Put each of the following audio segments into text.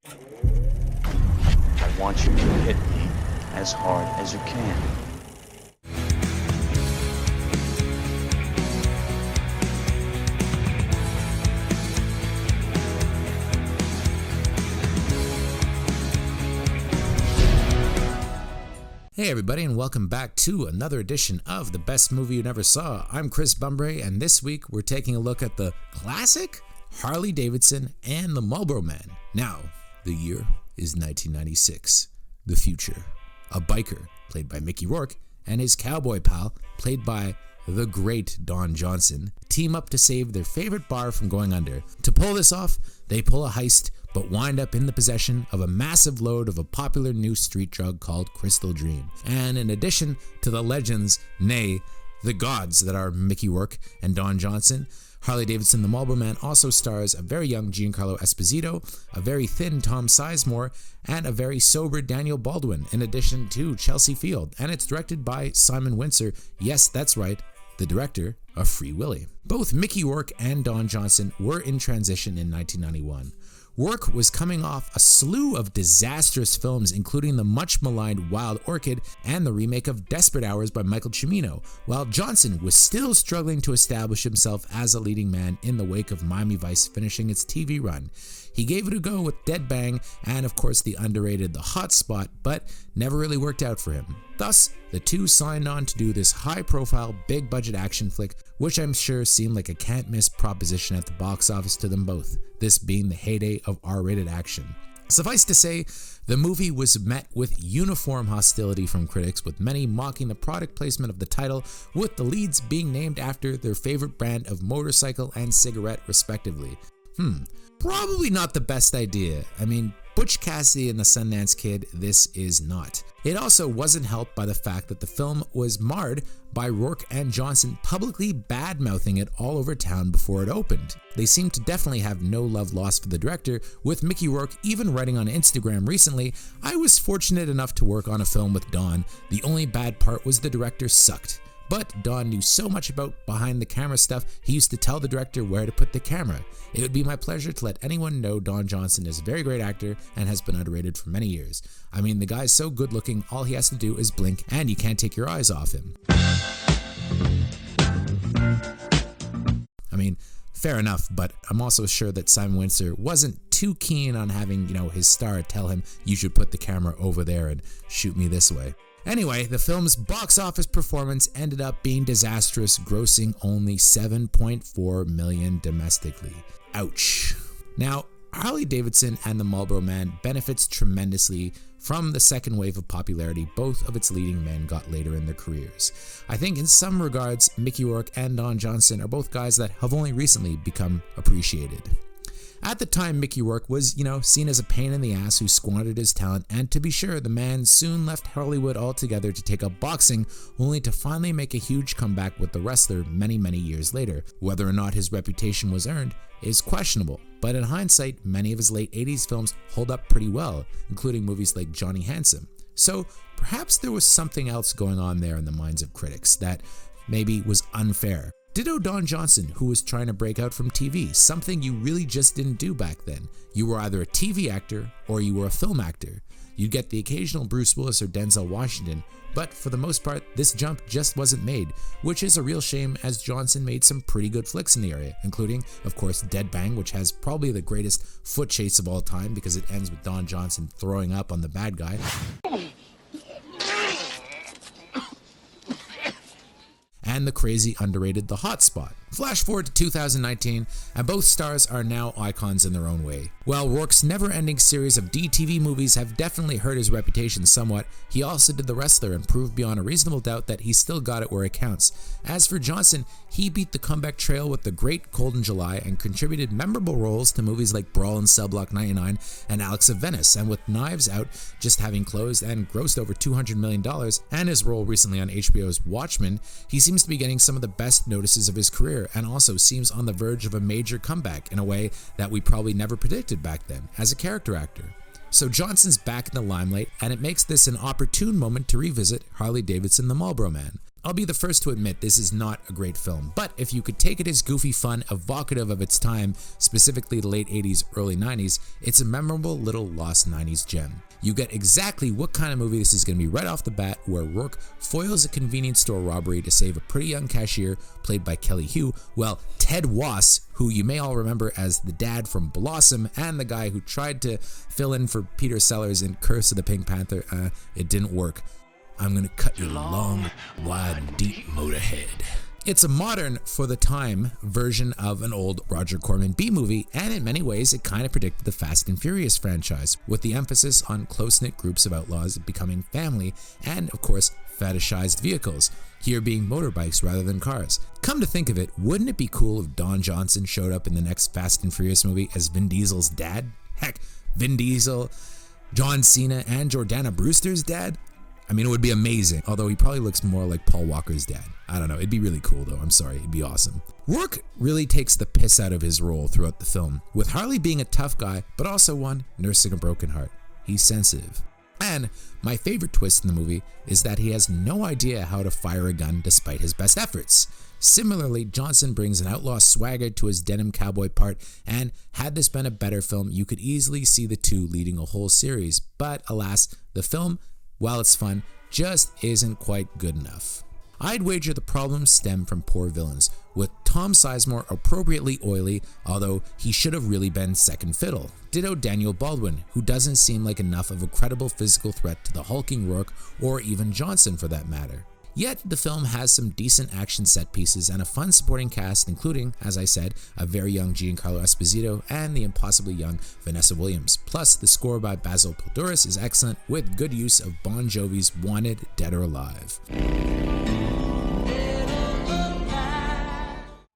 I want you to hit me as hard as you can. Hey everybody, and welcome back to another edition of The Best Movie You Never Saw. I'm Chris Bumbray, and this week we're taking a look at the classic Harley Davidson and the Marlboro Man. Now, the year is 1996. The future. A biker, played by Mickey Rourke, and his cowboy pal, played by the great Don Johnson, team up to save their favorite bar from going under. To pull this off, they pull a heist, but wind up in the possession of a massive load of a popular new street drug called Crystal Dream. And in addition to the legends, nay, the gods that are Mickey Rourke and Don Johnson, Harley Davidson, the Marlboro Man also stars a very young Giancarlo Esposito, a very thin Tom Sizemore, and a very sober Daniel Baldwin, in addition to Chelsea Field. And it's directed by Simon Windsor. Yes, that's right, the director of Free Willy. Both Mickey Rourke and Don Johnson were in transition in 1991. Rourke was coming off a slew of disastrous films, including the much maligned Wild Orchid and the remake of Desperate Hours by Michael Cimino, while Johnson was still struggling to establish himself as a leading man in the wake of Miami Vice finishing its TV run. He gave it a go with Dead Bang and of course the underrated The Hot Spot, but never really worked out for him. Thus, the two signed on to do this high-profile, big-budget action flick, which I'm sure seemed like a can't-miss proposition at the box office to them both, this being the heyday of R-rated action. Suffice to say, the movie was met with uniform hostility from critics, with many mocking the product placement of the title, with the leads being named after their favorite brand of motorcycle and cigarette respectively. Probably not the best idea. I mean, Butch Cassidy and the Sundance Kid, this is not. It also wasn't helped by the fact that the film was marred by Rourke and Johnson publicly bad-mouthing it all over town before it opened. They seem to definitely have no love lost for the director, with Mickey Rourke even writing on Instagram recently, "I was fortunate enough to work on a film with Don. The only bad part was the director sucked." But Don knew so much about behind the camera stuff, he used to tell the director where to put the camera. It would be my pleasure to let anyone know Don Johnson is a very great actor and has been underrated for many years. I mean, the guy's so good looking, all he has to do is blink and you can't take your eyes off him. I mean, fair enough, but I'm also sure that Simon Windsor wasn't too keen on having, his star tell him, "You should put the camera over there and shoot me this way." Anyway, the film's box office performance ended up being disastrous, grossing only $7.4 million domestically. Ouch. Now, Harley Davidson and the Marlboro Man benefits tremendously from the second wave of popularity both of its leading men got later in their careers. I think in some regards, Mickey Rourke and Don Johnson are both guys that have only recently become appreciated. At the time, Mickey Rourke was, seen as a pain in the ass who squandered his talent, and to be sure, the man soon left Hollywood altogether to take up boxing, only to finally make a huge comeback with the wrestler many, many years later. Whether or not his reputation was earned is questionable, but in hindsight, many of his late 80s films hold up pretty well, including movies like Johnny Handsome. So perhaps there was something else going on there in the minds of critics that maybe was unfair. Ditto Don Johnson, who was trying to break out from TV, something you really just didn't do back then. You were either a TV actor or you were a film actor. You'd get the occasional Bruce Willis or Denzel Washington, but for the most part, this jump just wasn't made, which is a real shame as Johnson made some pretty good flicks in the area, including, of course, Dead Bang, which has probably the greatest foot chase of all time because it ends with Don Johnson throwing up on the bad guy. And the crazy underrated The Hot Spot. Flash forward to 2019, and both stars are now icons in their own way. While Rourke's never-ending series of DTV movies have definitely hurt his reputation somewhat, he also did The Wrestler and proved beyond a reasonable doubt that he still got it where it counts. As for Johnson, he beat the comeback trail with The Great Cold in July and contributed memorable roles to movies like Brawl in Cell Block 99 and Alex of Venice, and with Knives Out just having closed and grossed over $200 million, and his role recently on HBO's Watchmen, he seems to be getting some of the best notices of his career and also seems on the verge of a major comeback in a way that we probably never predicted back then as a character actor. So Johnson's back in the limelight, and it makes this an opportune moment to revisit Harley Davidson the Marlboro Man. I'll be the first to admit this is not a great film, but if you could take it as goofy fun, evocative of its time, specifically the late 80s, early 90s, it's a memorable little lost 90s gem. You get exactly what kind of movie this is going to be right off the bat, where Rourke foils a convenience store robbery to save a pretty young cashier, played by Kelly Hu, well, Ted Wass, who you may all remember as the dad from Blossom and the guy who tried to fill in for Peter Sellers in Curse of the Pink Panther. It didn't work. I'm gonna cut your long, wide, deep motorhead. It's a modern, for the time, version of an old Roger Corman B-movie, and in many ways it kind of predicted the Fast and Furious franchise, with the emphasis on close-knit groups of outlaws becoming family, and of course, fetishized vehicles, here being motorbikes rather than cars. Come to think of it, wouldn't it be cool if Don Johnson showed up in the next Fast and Furious movie as Vin Diesel's dad? Heck, Vin Diesel, John Cena, and Jordana Brewster's dad? I mean, it would be amazing, although he probably looks more like Paul Walker's dad. I don't know, it'd be really cool though, I'm sorry, it'd be awesome. Rourke really takes the piss out of his role throughout the film, with Harley being a tough guy, but also one nursing a broken heart. He's sensitive. And my favorite twist in the movie is that he has no idea how to fire a gun despite his best efforts. Similarly, Johnson brings an outlaw swagger to his denim cowboy part, and had this been a better film, you could easily see the two leading a whole series, but alas, the film, while it's fun, just isn't quite good enough. I'd wager the problems stem from poor villains, with Tom Sizemore appropriately oily, although he should have really been second fiddle. Ditto Daniel Baldwin, who doesn't seem like enough of a credible physical threat to the hulking Rourke, or even Johnson for that matter. Yet, the film has some decent action set pieces and a fun supporting cast, including, as I said, a very young Giancarlo Esposito and the impossibly young Vanessa Williams. Plus, the score by Basil Poledouris is excellent, with good use of Bon Jovi's Wanted, Dead or Alive.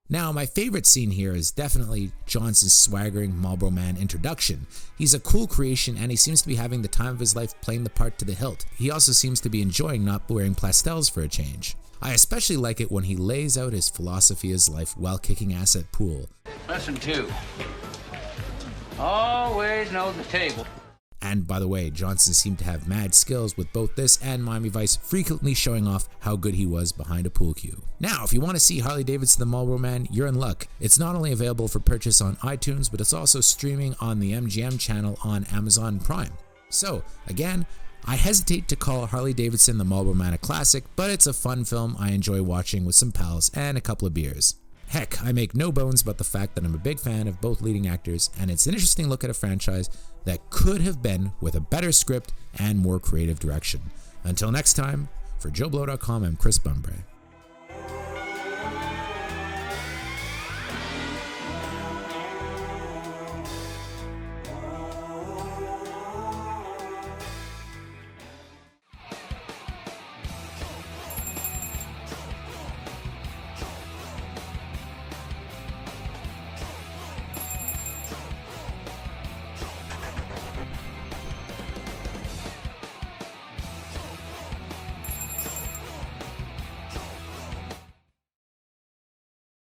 Now, my favorite scene here is definitely Johnson's swaggering Marlboro Man introduction. He's a cool creation, and he seems to be having the time of his life playing the part to the hilt. He also seems to be enjoying not wearing pastels for a change. I especially like it when he lays out his philosophy of life while kicking ass at pool. Lesson 2. Always know the table. And by the way, Johnson seemed to have mad skills with both this and Miami Vice, frequently showing off how good he was behind a pool cue. Now, if you want to see Harley Davidson the Marlboro Man, you're in luck. It's not only available for purchase on iTunes, but it's also streaming on the MGM channel on Amazon Prime. So, again, I hesitate to call Harley Davidson the Marlboro Man a classic, but it's a fun film I enjoy watching with some pals and a couple of beers. Heck, I make no bones about the fact that I'm a big fan of both leading actors, and it's an interesting look at a franchise that could have been with a better script and more creative direction. Until next time, for JOBLO.com, I'm Chris Bumbray.